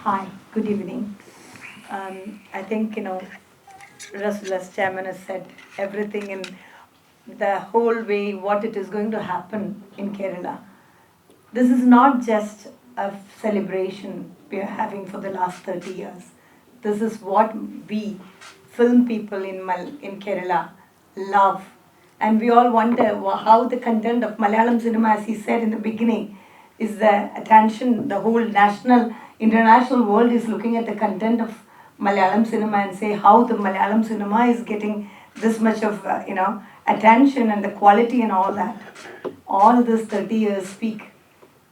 Hi, good evening. I think, Rasool as chairman has said everything in the whole way what it is going to happen in Kerala. This is not just a celebration we are having for the last 30 years. This is what we film people in Kerala love. And we all wonder how the content of Malayalam cinema, as he said in the beginning, is the attention, the whole national, international world is looking at the content of Malayalam cinema and say how the Malayalam cinema is getting this much of, attention and the quality and all that. All this 30 years speak.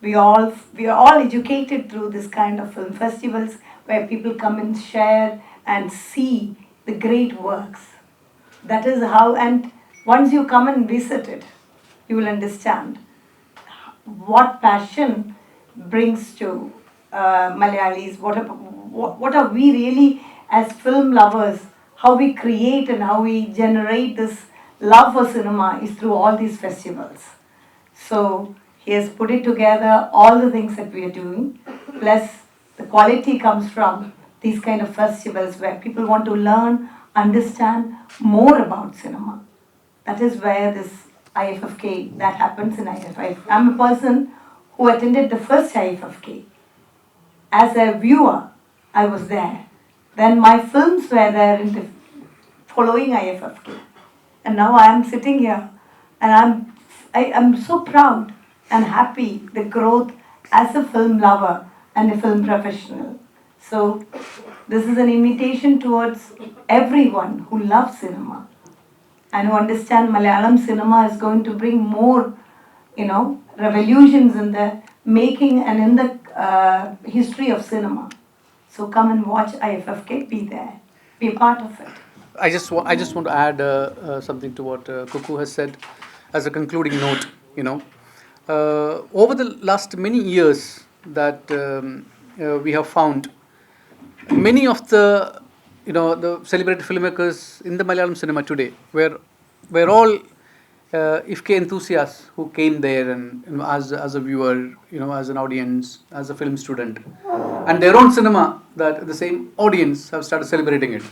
We are all educated through this kind of film festivals where people come and share and see the great works. That is how, and once you come and visit it, you will understand what passion brings to Malayalis. What are we really as film lovers? How we create and how we generate this love for cinema is through all these festivals. So he has put it together, all the things that we are doing, plus the quality comes from these kind of festivals where people want to learn, understand more about cinema. That is where this IFFK, that happens in IFFK. I'm a person who attended the first IFFK. As a viewer, I was there. Then my films were there in the following IFFK. And now I am sitting here and I'm so proud and happy the growth as a film lover and a film professional. So this is an invitation towards everyone who loves cinema and who understand Malayalam cinema is going to bring more, revolutions in the making and in the history of cinema. So come and watch IFFK, be there, be a part of it. I just want to add something to what Kuku has said as a concluding note. Over the last many years that we have found many of the the celebrated filmmakers in the Malayalam cinema today were all IFFK enthusiasts who came there and as a viewer, as an audience, as a film student, and their own cinema that the same audience have started celebrating it.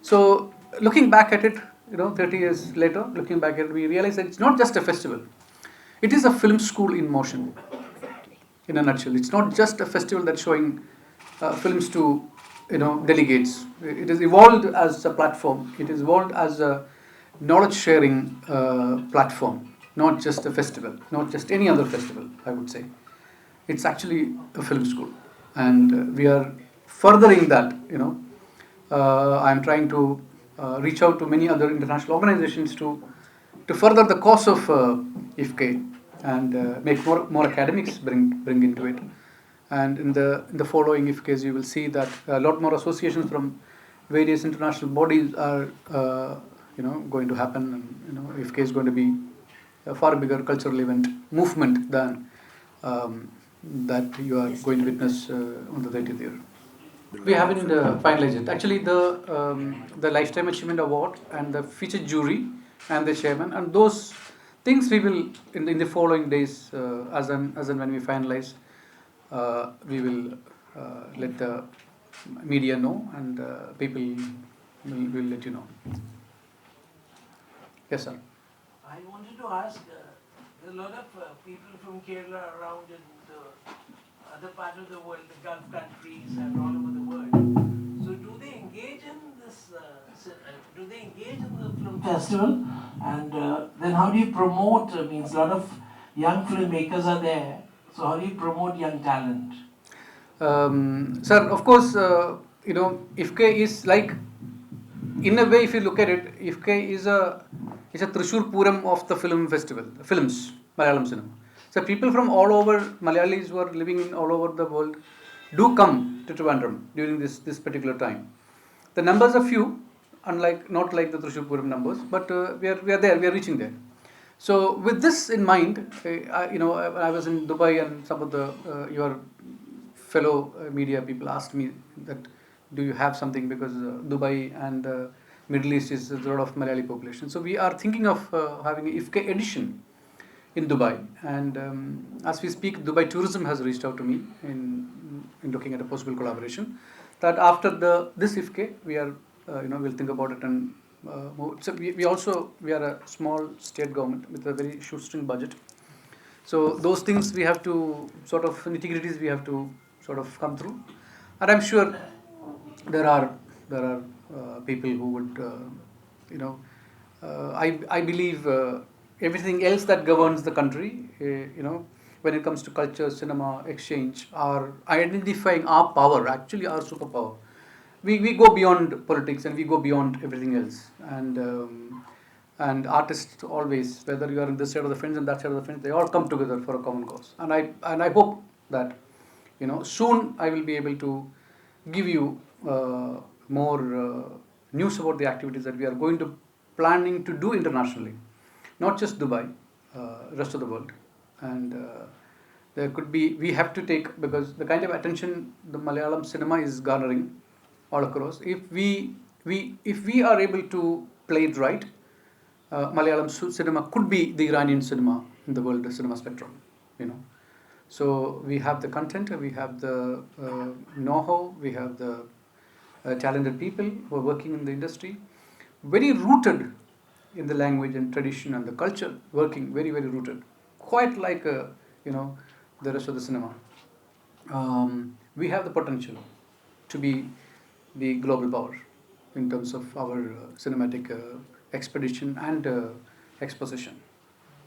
So looking back at it, 30 years later, looking back at it, we realize that it's not just a festival. It is a film school in motion, in a nutshell. It's not just a festival that's showing films to, delegates. It is evolved as a platform. It is evolved as a knowledge-sharing platform, not just a festival, not just any other festival, I would say. It's actually a film school. And we are furthering that, I'm trying to reach out to many other international organizations to further the cause of IFFK and make more academics bring into it. And in the following IFFKs, you will see that a lot more associations from various international bodies are going to happen, and IFFK is going to be a far bigger cultural event movement than that you are going to witness on the 30th year. We haven't finalized it. Actually, the Lifetime Achievement Award and the featured jury and the chairman and those things we will in the following days as and when we finalize, we will let the media know and people will let you know. Yes, sir. I wanted to ask, there are a lot of people from Kerala around in the other part of the world, the Gulf countries and all over the world. So do they engage in this, do they engage in the film festival? And then how do you promote, means a lot of young filmmakers are there. So how do you promote young talent? Sir, of course, IFFK is like, in a way, if you look at it, IFFK is a Thrissur Puram of the film festival, films, Malayalam cinema. So people from all over, Malayalis who are living in all over the world, do come to Trivandrum during this particular time. The numbers are few, not like the Thrissur Puram numbers, but we are there, we are reaching there. So with this in mind, I was in Dubai and some of the your fellow media people asked me that, do you have something, because Dubai and Middle East is a lot of Malayali population. So we are thinking of having an IFFK edition in Dubai, and as we speak, Dubai Tourism has reached out to me in in looking at a possible collaboration. That after this IFFK, we are we'll think about it and move. So we are a small state government with a very shoestring budget. So those things we have to sort of nitty-gritties we have to sort of come through, and I'm sure there are people who would I believe everything else that governs the country when it comes to culture, cinema, exchange, are identifying our power, actually our superpower. We go beyond politics and we go beyond everything else, and artists always, whether you are in this side of the fence and that side of the fence, they all come together for a common cause. And I hope that soon I will be able to give you more news about the activities that we are going to planning to do internationally, not just Dubai, rest of the world. And there could be, we have to take, because the kind of attention the Malayalam cinema is garnering all across, if we are able to play it right, Malayalam cinema could be the Iranian cinema in the world cinema spectrum. So we have the content, we have the know-how, we have the talented people who are working in the industry, very rooted in the language and tradition and the culture, working very, very rooted, quite like the rest of the cinema. We have the potential to be the global power in terms of our cinematic expedition and exposition.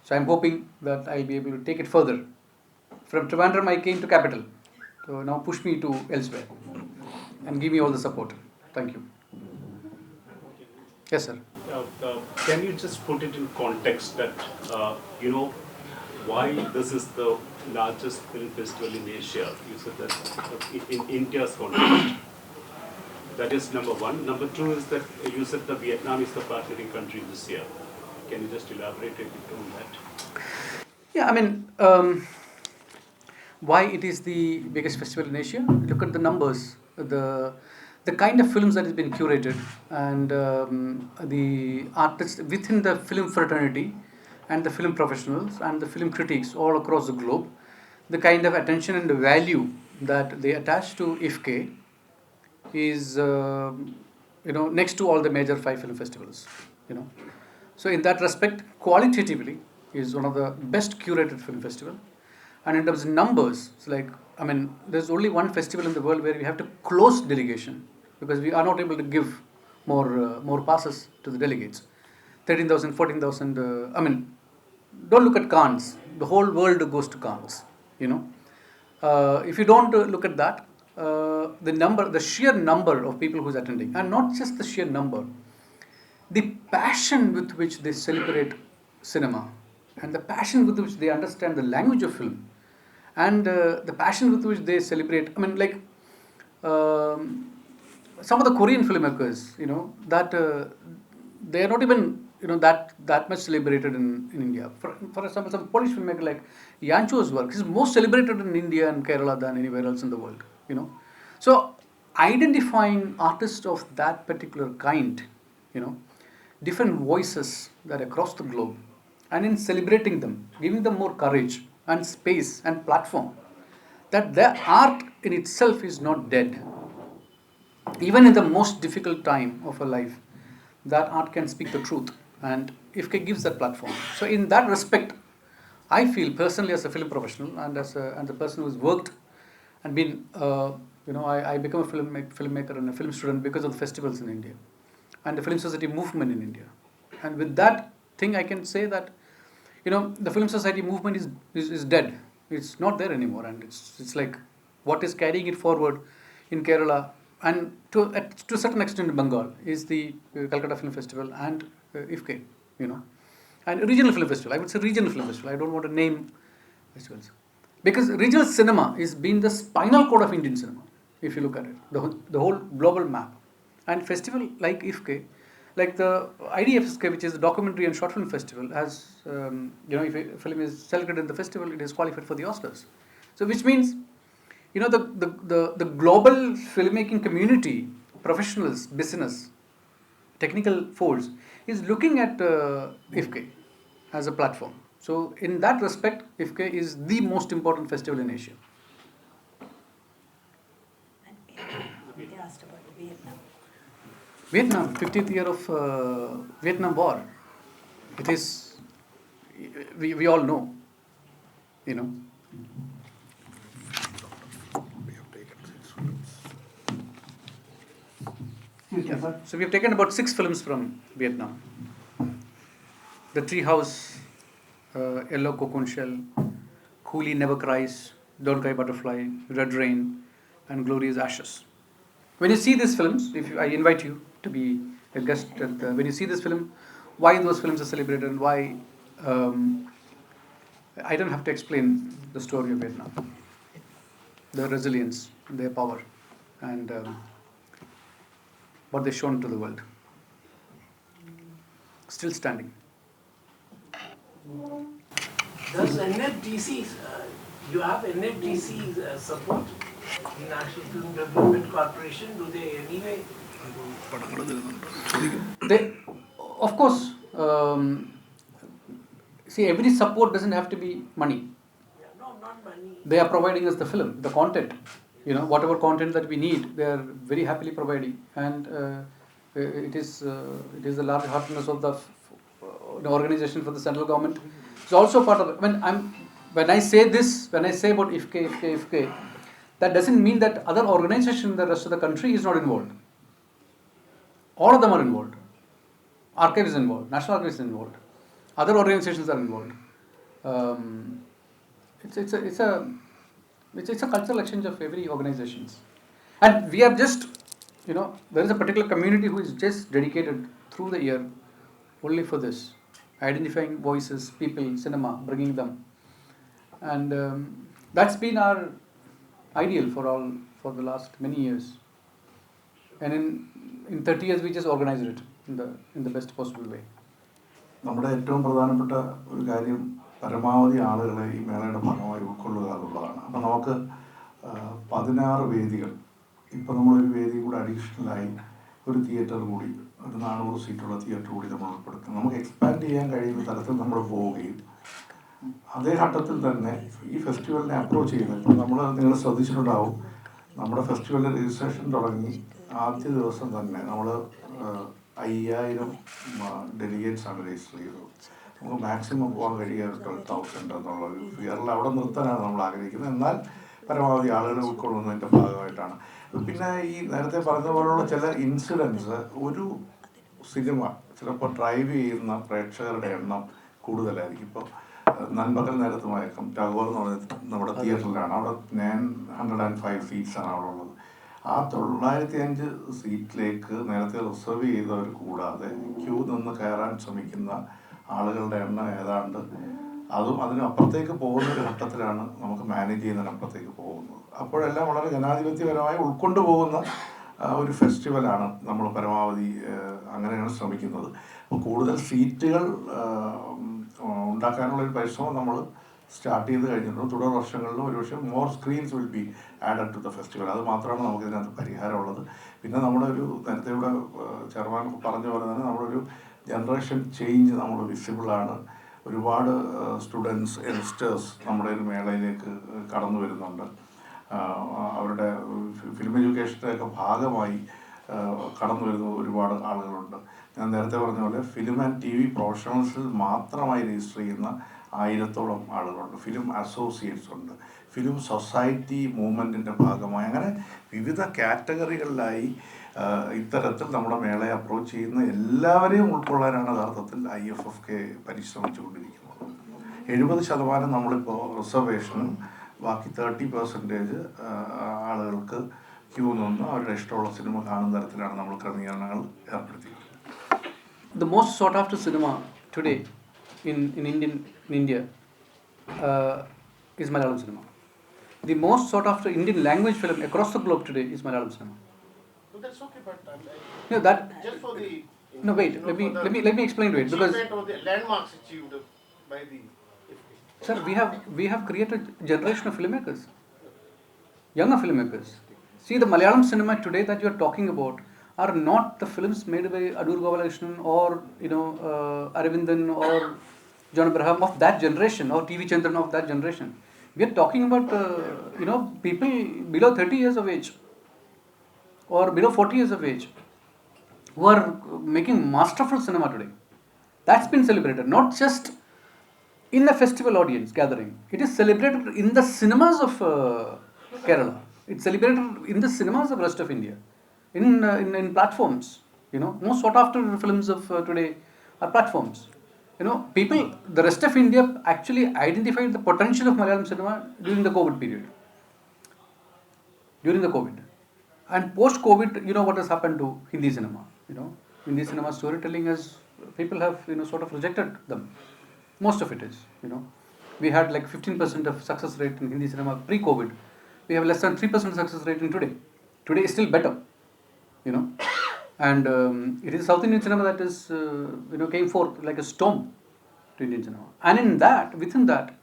So I'm hoping that I'll be able to take it further. From Trivandrum I came to capital, so now push me to elsewhere and give me all the support. Thank you. Yes, sir. Can you just put it in context that why this is the largest film festival in Asia? You said that in India's context. That is number one. Number two is that you said that Vietnam is the partnering country this year. Can you just elaborate a bit on that? Yeah, I mean, why it is the biggest festival in Asia? Look at the numbers, the kind of films that has been curated, and the artists within the film fraternity, and the film professionals, and the film critics all across the globe, the kind of attention and the value that they attach to IFFK is next to all the major 5 film festivals. So in that respect, qualitatively is one of the best curated film festival. And in terms of numbers, it's like, I mean, there's only one festival in the world where we have to close delegation because we are not able to give more passes to the delegates. 13,000, 14,000. I mean, don't look at Cannes. The whole world goes to Cannes. If you don't look at that, the sheer number of people who's attending, and not just the sheer number, the passion with which they celebrate cinema, and the passion with which they understand the language of film, and the passion with which they celebrate. I mean, like some of the Korean filmmakers, that they are not even that much celebrated in India. For example, some Polish filmmaker like Yancho's work is most celebrated in India and Kerala than anywhere else in the world. So identifying artists of that particular kind, different voices that across the globe, and in celebrating them, giving them more courage and space and platform, that their art in itself is not dead. Even in the most difficult time of a life, that art can speak the truth, and IFFK gives that platform. So in that respect, I feel personally as a film professional and as a person who's worked and been, I become a filmmaker and a film student because of the festivals in India and the film society movement in India. And with that thing, I can say that the film society movement is dead. It's not there anymore, and it's like what is carrying it forward in Kerala and to a certain extent in Bengal is the Calcutta Film Festival and IFFK, and regional film festival. I would say regional film festival. I don't want to name festivals because regional cinema is being the spinal cord of Indian cinema. If you look at it, the whole global map, and festival like IFFK, like the IDFSK, which is the Documentary and Short Film Festival, has if a film is selected in the festival, it is qualified for the Oscars. So which means the global filmmaking community, professionals, business, technical force is looking at IFFK as a platform. So in that respect, IFFK is the most important festival in Asia. asked about Vietnam. Vietnam, 50th year of Vietnam War. It is, we all know, you know. Yeah. So we have taken about 6 films from Vietnam. The Tree House, Yellow Cocoon Shell, Coolie Never Cries, Don't Cry Butterfly, Red Rain, and Glorious Ashes. When you see these films, I invite you to be a guest. When you see this film, why those films are celebrated and why, I don't have to explain the story of Vietnam, their resilience, their power, and what they've shown to the world. Still standing. Does NFDC, you have NFDC support, the National Film Development Corporation? Do they anyway? They, of course, see, every support doesn't have to be money. Yeah, no, not money. They are providing us the film, the content. Whatever content that we need, they are very happily providing, and it is the large heartedness of the organization for the central government. It's also part of it. When I say about IFFK, that doesn't mean that other organizations in the rest of the country is not involved. All of them are involved. Archive is involved. National Archive is involved. Other organizations are involved. It's a cultural exchange of every organizations, and we are just, there is a particular community who is just dedicated through the year only for this, identifying voices, people, cinema, bringing them, and that's been our ideal for the last many years, and in 30 years we just organized it in the best possible way. നമ്മുടെ ഏറ്റവും പ്രധാനപ്പെട്ട ഒരു കാര്യം പരമാവധി ആളുകളെ ഈ മേളയുടെ ഭാഗമായി ഉൾക്കൊള്ളുക എന്നുള്ളതാണ്. അപ്പം നമുക്ക് 16 വേദികൾ, ഇപ്പം നമ്മളൊരു വേദി കൂടെ അഡീഷണലായി ഒരു തിയേറ്റർ കൂടി, ഒരു 400 സീറ്റുള്ള തിയേറ്റർ കൂടി നമ്മൾ ഉൾപ്പെടുത്തും. നമുക്ക് എക്സ്പാൻഡ് ചെയ്യാൻ കഴിയുന്ന തരത്തിൽ നമ്മൾ പോവുകയും അതേ ഘട്ടത്തിൽ തന്നെ ഈ ഫെസ്റ്റിവലിനെ അപ്രോച്ച് ചെയ്യുന്നത്, ഇപ്പം നിങ്ങൾ ശ്രദ്ധിച്ചിട്ടുണ്ടാവും, നമ്മുടെ ഫെസ്റ്റിവലിൻ്റെ രജിസ്ട്രേഷൻ തുടങ്ങി ആദ്യ ദിവസം തന്നെ നമ്മൾ 5000 ഡെലിഗേറ്റ്സാണ് രജിസ്റ്റർ ചെയ്തത്. നമുക്ക് മാക്സിമം പോകാൻ കഴിയുക 12,000 എന്നുള്ളൊരു ഫിയറിൽ അവിടെ നിർത്താനാണ് നമ്മൾ ആഗ്രഹിക്കുന്നത്. എന്നാൽ പരമാവധി ആളുകളെ ഉൾക്കൊള്ളുന്നതിൻ്റെ ഭാഗമായിട്ടാണ്. പിന്നെ ഈ നേരത്തെ പറഞ്ഞ പോലുള്ള ചില ഇൻസിഡൻസ്, ഒരു സിനിമ ചിലപ്പോൾ ഡ്രൈവ് ചെയ്യുന്ന പ്രേക്ഷകരുടെ എണ്ണം കൂടുതലായിരിക്കും. ഇപ്പോൾ നൻപകൽ നേരത്ത് മയക്കം ടാഗോർ എന്ന് പറയുന്നത് നമ്മുടെ തിയേറ്ററിലാണ്. അവിടെ 905 സീറ്റ്സാണ് അവിടെ ഉള്ളത്. ആ 905 സീറ്റിലേക്ക് നേരത്തെ റിസർവ് ചെയ്തവർ കൂടാതെ ക്യൂ നിന്ന് കയറാൻ ശ്രമിക്കുന്ന ആളുകളുടെ എണ്ണം ഏതാണ്ട് അതിനപ്പുറത്തേക്ക് പോകുന്ന ഒരു ഘട്ടത്തിലാണ് നമുക്ക് മാനേജ് ചെയ്യുന്നതിനപ്പുറത്തേക്ക് പോകുന്നത്. അപ്പോഴെല്ലാം വളരെ ജനാധിപത്യപരമായി ഉൾക്കൊണ്ടു പോകുന്ന ഒരു ഫെസ്റ്റിവലാണ് നമ്മൾ പരമാവധി അങ്ങനെയാണ് ശ്രമിക്കുന്നത്. അപ്പോൾ കൂടുതൽ സീറ്റുകൾ ഉണ്ടാക്കാനുള്ളൊരു പരിശ്രമം നമ്മൾ സ്റ്റാർട്ട് ചെയ്ത് കഴിഞ്ഞിട്ടുണ്ട്. തുടർ വർഷങ്ങളിലും ഒരുപക്ഷെ more screens will be added to the festival. അത് മാത്രമാണ് നമുക്കിതിനകത്ത് പരിഹാരമുള്ളത്. പിന്നെ നമ്മുടെ ഒരു നേരത്തെ ഇവിടെ ചെയർമാൻ പറഞ്ഞ പോലെ തന്നെ നമ്മളൊരു ജനറേഷൻ ചേഞ്ച് നമ്മൾ വിസിബിളാണ്. ഒരുപാട് സ്റ്റുഡൻസ്, യങ്സ്റ്റേഴ്സ് നമ്മുടെ ഒരു മേളയിലേക്ക് കടന്നു വരുന്നുണ്ട്. അവരുടെ ഫിലിം എഡ്യൂക്കേഷൻ്റെയൊക്കെ ഭാഗമായി കടന്നു വരുന്ന ഒരുപാട് ആളുകളുണ്ട്. ഞാൻ നേരത്തെ പറഞ്ഞ പോലെ ഫിലിം ആൻഡ് TV പ്രൊഫഷണൽസിൽ മാത്രമായി രജിസ്റ്റർ ചെയ്യുന്ന 1000-ഓളം ആളുകളുണ്ട്. ഫിലിം അസോസിയേറ്റ്സ് ഉണ്ട്. ഫിലിം സൊസൈറ്റി മൂവ്മെൻറ്റിൻ്റെ ഭാഗമായി അങ്ങനെ വിവിധ കാറ്റഗറികളിലായി ഇത്തരത്തിൽ നമ്മുടെ മേളയെ അപ്രോച്ച് ചെയ്യുന്ന എല്ലാവരെയും ഉൾക്കൊള്ളാനാണ് യഥാർത്ഥത്തിൽ IFFK പരിശ്രമിച്ചുകൊണ്ടിരിക്കുന്നത്. 70% നമ്മളിപ്പോൾ റിസർവേഷനും ബാക്കി 30% ആളുകൾക്ക് ക്യൂ നിന്ന് അവരുടെ ഇഷ്ടമുള്ള സിനിമ കാണുന്ന തരത്തിലാണ് നമ്മൾ ക്രമീകരണങ്ങൾ ഏർപ്പെടുത്തിയത്. The most sought after cinema today in India is Malayalam cinema. The most sought after Indian language film across the globe today is Malayalam cinema. So that's okay, but just for the no wait, let me explain to it, because of the landmarks achieved by the sir, we have created a generation of filmmakers, younger filmmakers. See, the Malayalam cinema today that you are talking about are not the films made by Adur Gopalakrishnan or Aravindan or John Abraham of that generation, or TV Chandran of that generation. We are talking about people below 30 years of age or below 40 years of age who are making masterful cinema today. That's been celebrated, not just in a festival audience gathering. It is celebrated in the cinemas of Kerala. It's celebrated in the cinemas of the rest of India, in platforms. Most sought after films of today are platforms. People, the rest of India actually identified the potential of Malayalam cinema during the COVID period. During the COVID. And post-COVID, what has happened to Hindi cinema? Hindi cinema storytelling has, people have, sort of rejected them. Most of it is, We had like 15% of success rate in Hindi cinema pre-COVID. We have less than 3% success rate in today. Today is still better, And it is South Indian cinema that is, came forth like a storm to Indian cinema. And within that,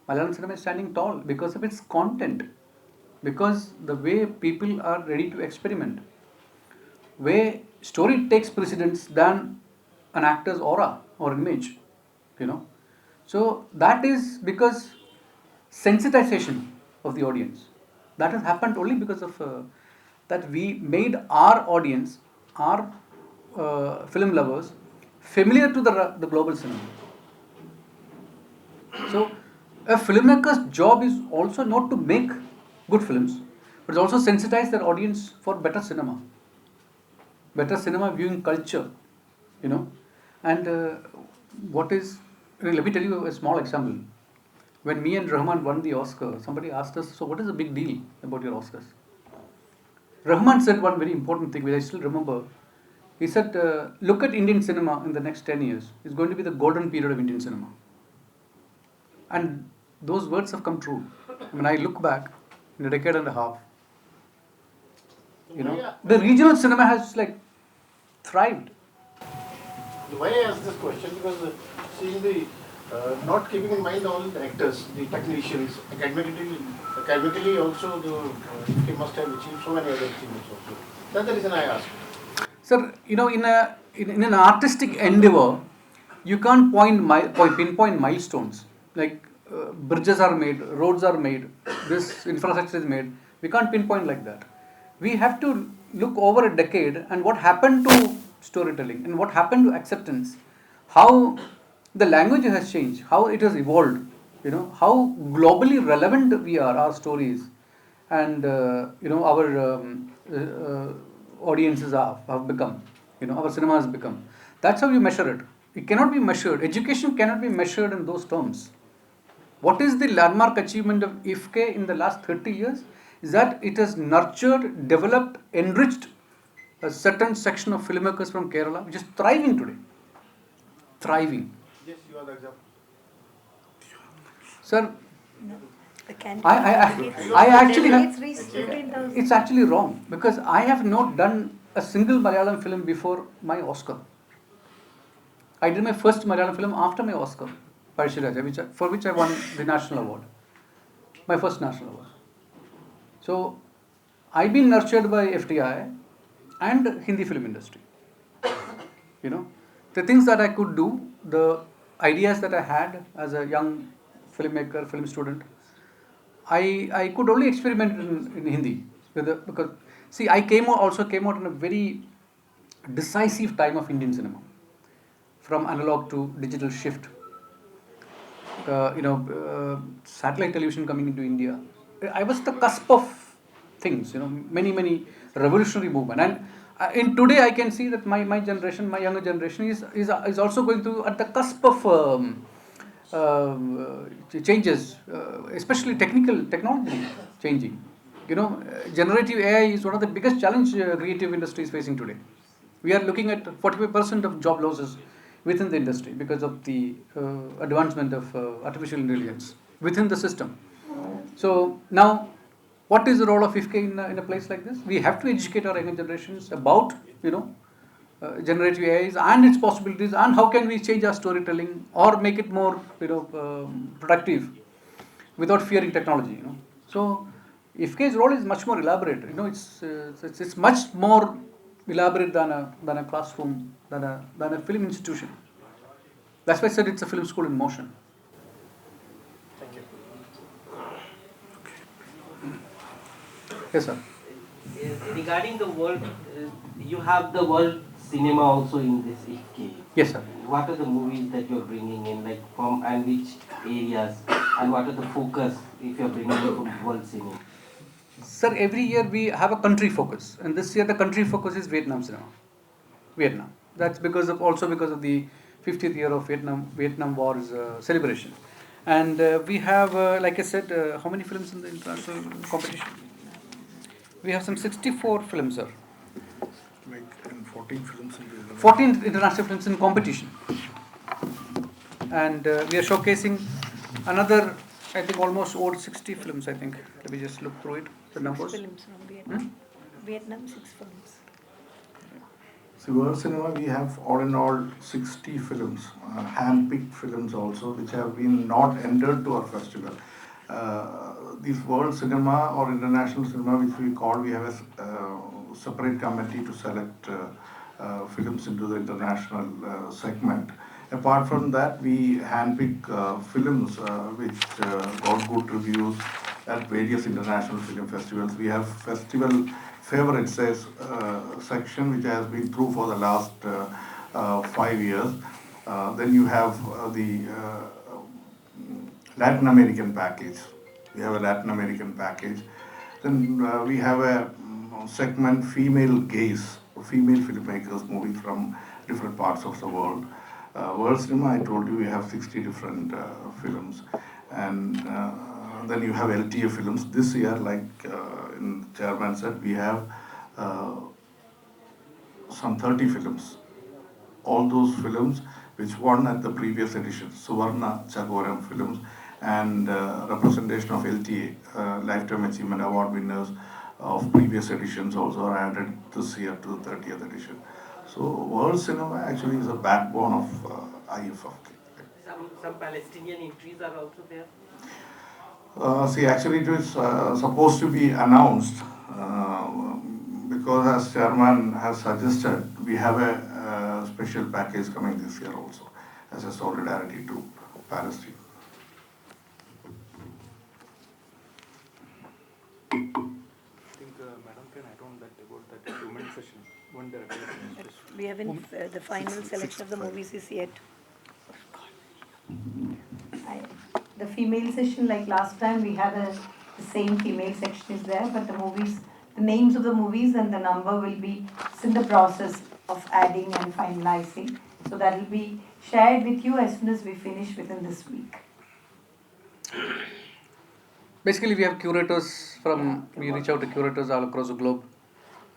Malayalam cinema is standing tall because of its content. Because the way people are ready to experiment, way story takes precedence than an actor's aura or image, So that is because sensitization of the audience. That has happened only because of that we made our audience, our film lovers, familiar to the global cinema. So a filmmaker's job is also not to make good films, but also sensitize their audience for better cinema viewing culture, And let me tell you a small example. When me and Rahman won the Oscar, somebody asked us, so what is the big deal about your Oscars? Rahman said one very important thing, which I still remember. He said, look at Indian cinema in the next 10 years. It's going to be the golden period of Indian cinema. And those words have come true. When I look back in a decade and a half, the regional cinema has like thrived. Why I ask this question? Because seeing the not keeping in mind all the actors, the technicians, academically also they must have achieved so many other achievements also. That's the reason I ask. Sir, in an artistic endeavor, you can't pinpoint milestones. Like bridges are made, roads are made, this infrastructure is made. We can't pinpoint like that. We have to look over a decade and what happened to storytelling and what happened to acceptance, how the language has changed, how it has evolved, how globally relevant we are, our stories, and our audiences have become, our cinema has become. That's how you measure it. It cannot be measured. Education cannot be measured in those terms. What is the landmark achievement of IFFK in the last 30 years? Is that it has nurtured, developed, enriched a certain section of filmmakers from Kerala, which is thriving today. Thriving. Yes, you are the example. Sir, The candidate. I actually have, It's reached 15,000. it's actually wrong because I have not done a single Malayalam film before my Oscar. I did my first Malayalam film after my Oscar, Parishiraja, for which I won the national award. My first national award. So, I've been nurtured by FTI and Hindi film industry. The things that I could do, the ideas that I had as a young filmmaker, film student, I could only experiment in Hindi. Because, see, I also came out in a very decisive time of Indian cinema. From analog to digital shift. Satellite television coming into India. I was the cusp of things, many revolutionary movement. And in today I can see that my generation, my younger generation is also going through at the cusp of changes, especially technology changing. Generative AI is one of the biggest challenge creative industry is facing today. We are looking at 45% of job losses within the industry because of the advancement of artificial intelligence within the system. So now, what is the role of IFFK in a place like this? We have to educate our younger generations about generative AIs and its possibilities and how can we change our storytelling or make it more productive without fearing technology. So IFFK's role is much more elaborate. It's much more elaborate than a classroom, than a film institution. That's why I said it's a film school in motion. Thank you. Yes, sir. Any regarding the world, you have the world cinema also in this IFFK. Yes, sir. What are the movies that you're bringing in, like from and which areas, and what are the focus if you're bringing in from world cinema? Sir, every year we have a country focus, and this year the country focus is Vietnam cinema. Vietnam. That's also because of the 50th year of Vietnam War's celebration. And we have, like I said, how many films in the international competition? We have some 64 films, sir. Like, and 14 films in the 14 international films in competition. And we are showcasing another, I think, almost over 60 films, I think. Let me just look through it, the numbers. Films from Vietnam. Vietnam, 6 films. See, World Cinema, we have all in all 60 films, hand-picked films also, which have been not entered to our festival. This World Cinema or International Cinema, which we call, we have a separate committee to select films into the international segment. Apart from that, we handpick films which got good reviews at various international film festivals. We have festival favorites section which has been through for the last 5 years. Then you have the Latin American package. We have a Latin American package. Then we have a segment female gaze, female filmmakers moving from different parts of the world. World Cinema, I told you, we have 60 different films. And then you have LTA films. This year, like in the chairman said, we have some 30 films. All those films which won at the previous edition, Suvarna Chagoram films, and representation of LTA, Lifetime Achievement Award winners of previous editions also are added this year to the 30th edition. So World Cinema actually is a backbone of IFFK. Some Palestinian entries are also there. See, actually it was supposed to be announced because as chairman has suggested, we have a special package coming this year also as a solidarity to Palestine. I think Madam can add on that about that human session. One director. We haven't, the final selection of the movies is yet. The female session, like last time, we had the same female section is there, but the names of the movies and the number will be in the process of adding and finalizing. So that will be shared with you as soon as we finish within this week. Basically, we have curators we reach out to curators all across the globe,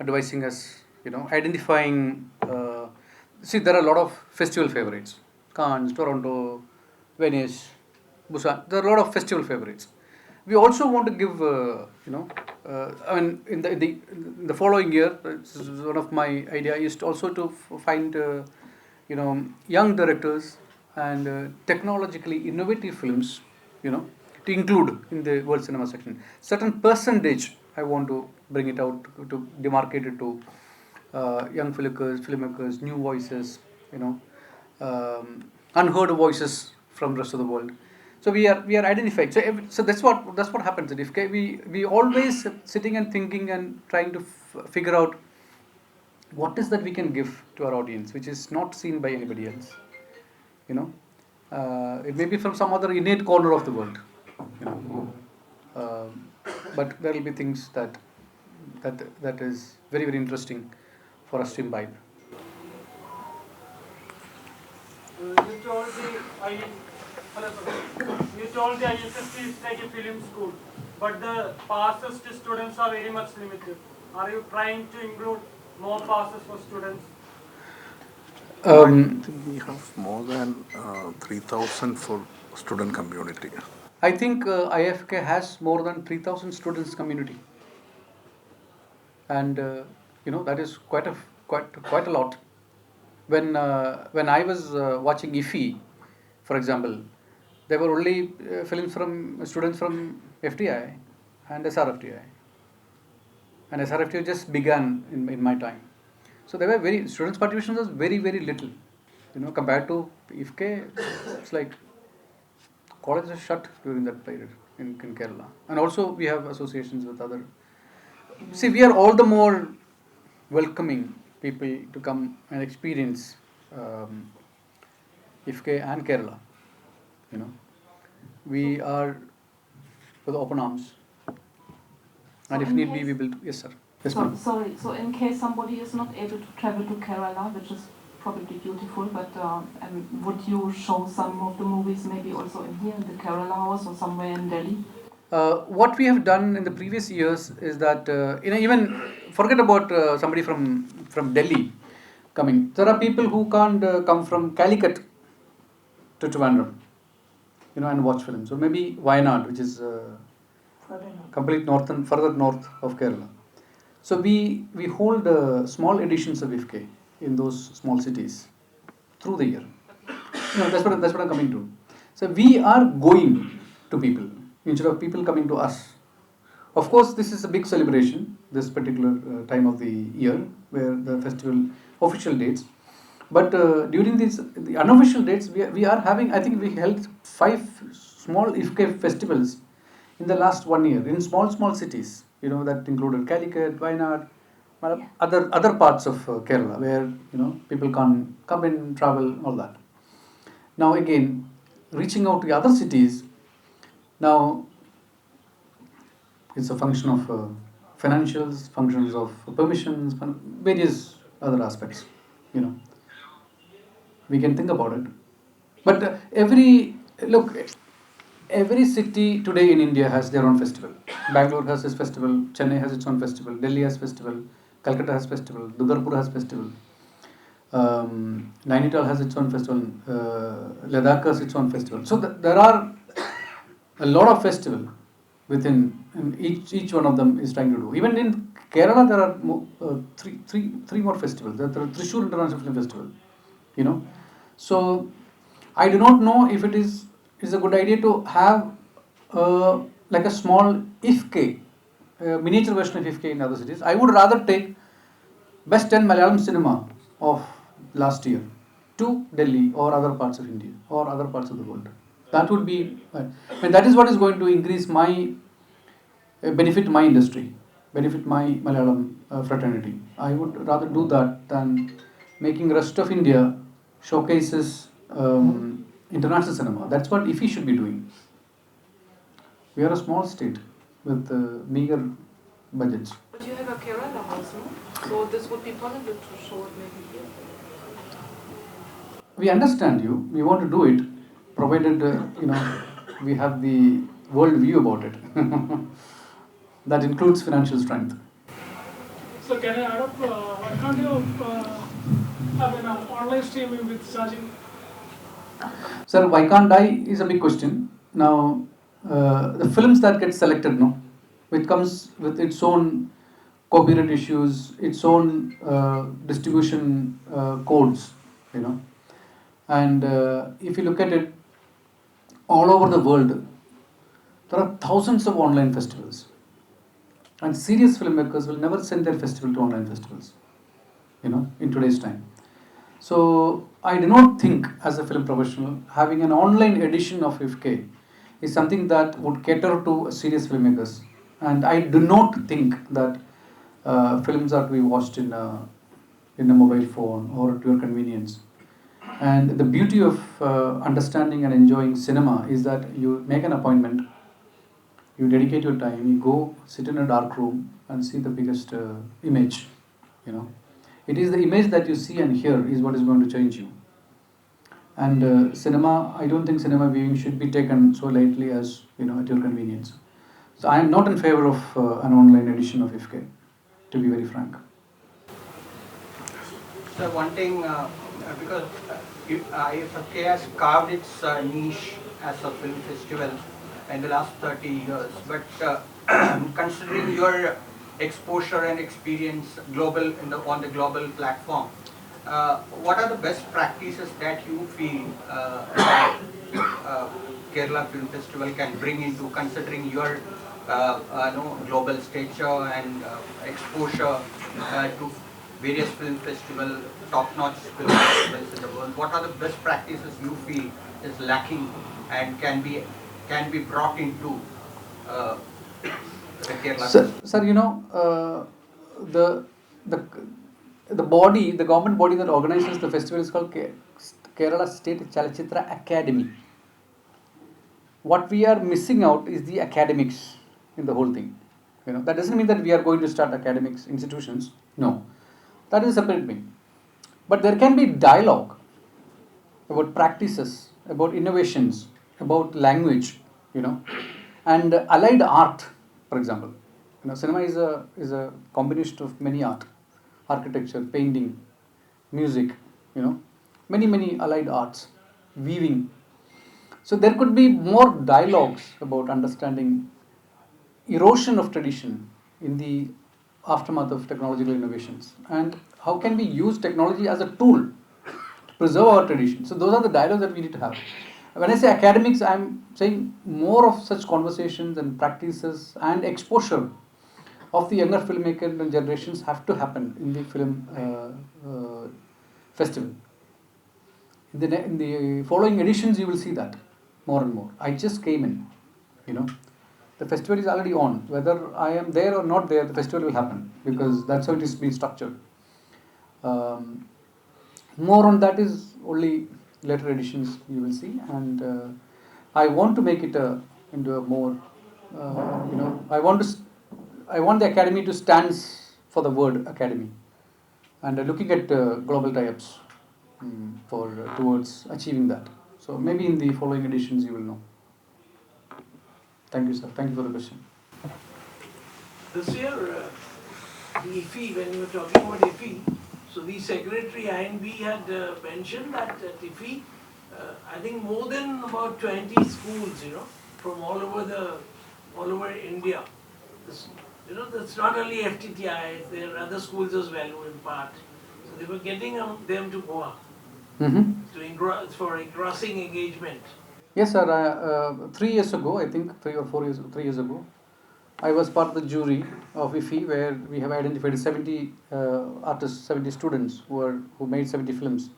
advising us, identifying. See, there are a lot of festival favorites: Cannes, Toronto, Venice, Busan. There are a lot of festival favorites. We also want to give, in the following year, this is one of my idea is to also to find, young directors and technologically innovative films, to include in the world cinema section. Certain percentage I want to bring it out to demarcate it to young filmmakers, new voices, unheard voices from the rest of the world. So we are identifying. So that's what happens at IFFK. We always sitting and thinking and trying to figure out what is that we can give to our audience, which is not seen by anybody else. It may be from some other innate corner of the world. But there will be things that is very, very interesting for us to imbibe. You told the IFFK is like a film school, but the passes to students are very much limited. Are you trying to include more passes for students? I think we have more than 3,000 for student community. I think IFFK has more than 3,000 students community, and that is quite a lot. When I was watching IFFI, for example, there were only films from students from FTI and SRFTI, and SRFTI just began in my time. So there were students' participation was very, very little, compared to IFFK. It's like colleges are shut during that period in Kerala, and also we have associations with other. See, we are all the more welcoming people to come and experience IFFK and Kerala. You know, we are with open arms, and if need be, we will. Yes, sir. Yes, ma'am. Sorry, so in case somebody is not able to travel to Kerala, which is probably beautiful, but and would you show some of the movies maybe also in here in the Kerala house or somewhere in Delhi? What we have done in the previous years is that even forget about somebody from Delhi coming. There are people who can't come from Calicut to Trivandrum, and watch films. So maybe Wayanad, which is complete further north of Kerala. So we hold small editions of IFFK in those small cities through the year. That's what I'm coming to. So we are going to people instead of people coming to us. Of course, this is a big celebration, this particular time of the year, where the festival official dates. But during the unofficial dates, we are having, I think we held 5 small IFFK festivals in the last 1 year in small cities. That included Calicut, Wayanad, other parts of Kerala where people can come and travel, all that. Now again, reaching out to other cities, now it's a function of financials, functions of permissions, various other aspects. We can think about it. But every city today in India has their own festival. Bangalore has its festival, Chennai has its own festival, Delhi has festival, Calcutta has festival, Dugarpur has festival, Nainital has its own festival, Ladakh has its own festival. So there are a lot of festival within, and each one of them is trying to do. Even in Kerala there are three more festivals. There are Thrissur International Film Festival. So I do not know if it is a good idea to have like a small IFFK, miniature version of IFFK in other cities. I would rather take best 10 Malayalam cinema of last year to Delhi or other parts of India or other parts of the world. That would be, that is what is going to increase benefit my industry, benefit my Malayalam fraternity. I would rather do that than making rest of India showcases international cinema. That's what IFFI should be doing. We are a small state with meager budgets. But you have a Kerala house, no? So this would be possible to show it maybe here. We understand you. We want to do it, provided we have the world view about it. That includes financial strength. So can I add up? Why can't you have an online streaming with charging? Sir, why can't I is a big question. Now, the films that get selected, it comes with its own copyright issues, its own distribution codes, And if you look at it, all over the world, there are thousands of online festivals. And serious filmmakers will never send their festival to online festivals, in today's time. So I do not think, as a film professional, having an online edition of IFFK is something that would cater to serious filmmakers. And I do not think that films are to be watched in a mobile phone or to your convenience. And the beauty of understanding and enjoying cinema is that you make an appointment, you dedicate your time, you go sit in a dark room and see the biggest image. It is the image that you see and hear is what is going to change you. And cinema, I don't think cinema viewing should be taken so lightly as at your convenience. So I am not in favor of an online edition of IFFK, to be very frank. So one thing, because IFFK has carved its niche as a film festival in the last 30 years, but considering your exposure and experience on the global platform, what are the best practices that you feel that Kerala Film Festival can bring into, considering your global stature and exposure to various film festivals, top-notch film festivals in the world? What are the best practices you feel is lacking and can be brought into the Kerala? Sir, the body, the government body that organizes the festival is called Kerala State Chalachitra Academy. What we are missing out is the academics in the whole thing. That doesn't mean that we are going to start academics institutions. No, that is a separate thing. But there can be dialogue about practices, about innovations, about language, and allied art, for example. Cinema is a combination of many art, architecture, painting, music, many allied arts, weaving. So there could be more dialogues about understanding erosion of tradition in the aftermath of technological innovations, and how can we use technology as a tool to preserve our tradition. So those are the dialogues that we need to have. When I say academics, I am saying more of such conversations and practices and exposure of the younger filmmakers and generations have to happen in the film festival. In the following editions, you will see that more and more. I just came in, The festival is already on. Whether I am there or not there, the festival will happen because that's how it is being structured. More on that is only later editions you will see, and I want to make it into a more, I want the academy to stand for the word academy, and looking at global tie-ups towards achieving that. So maybe in the following editions you will know. Thank you, sir. Thank you for the question. This year, the IFFK, when you were talking about IFFK, so the secretary INB had mentioned that at IFFK, I think more than about 20 schools, from all over India. That's not only FTTI, there are other schools as well who impart. So they were getting them to Goa for engrossing engagement. Yes, sir. 3 years ago, I think 3 years ago, I was part of the jury of IFFK, where we have identified 70 artists, 70 students who made 70 films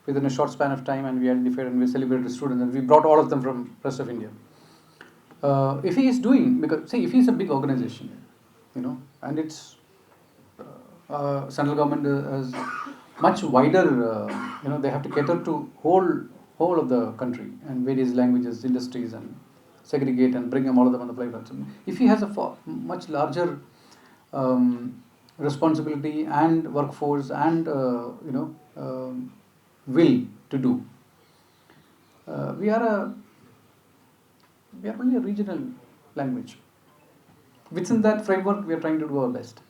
within a short span of time, and we identified and we celebrated the students, and we brought all of them from rest of India. IFFK is doing, because see, IFFK is a big organization, and it's central government has much wider, they have to cater to whole of the country and various languages, industries, and segregate and bring them all of them on the platform. IFFK has a much larger responsibility and workforce and will to do. We are only a regional language. Within that framework, we are trying to do our best.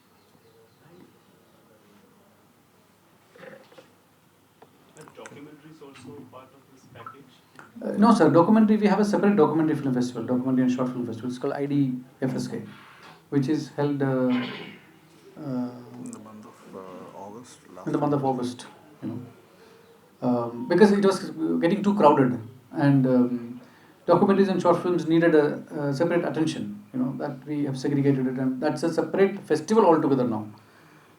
Documentary is also part of this package? No, sir. Documentary, we have a separate documentary film festival, documentary and short film festival. It's called IFFK, which is held in the month of August. In the month of August, because it was getting too crowded, and documentaries and short films needed a separate attention. That we have segregated it, and that's a separate festival altogether now,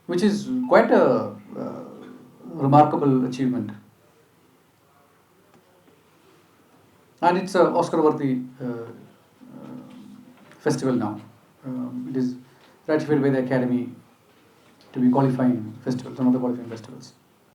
which is quite a remarkable achievement. And it's an Oscar-worthy festival now. It is ratified by the Academy to be qualifying festivals, one of the qualifying festivals.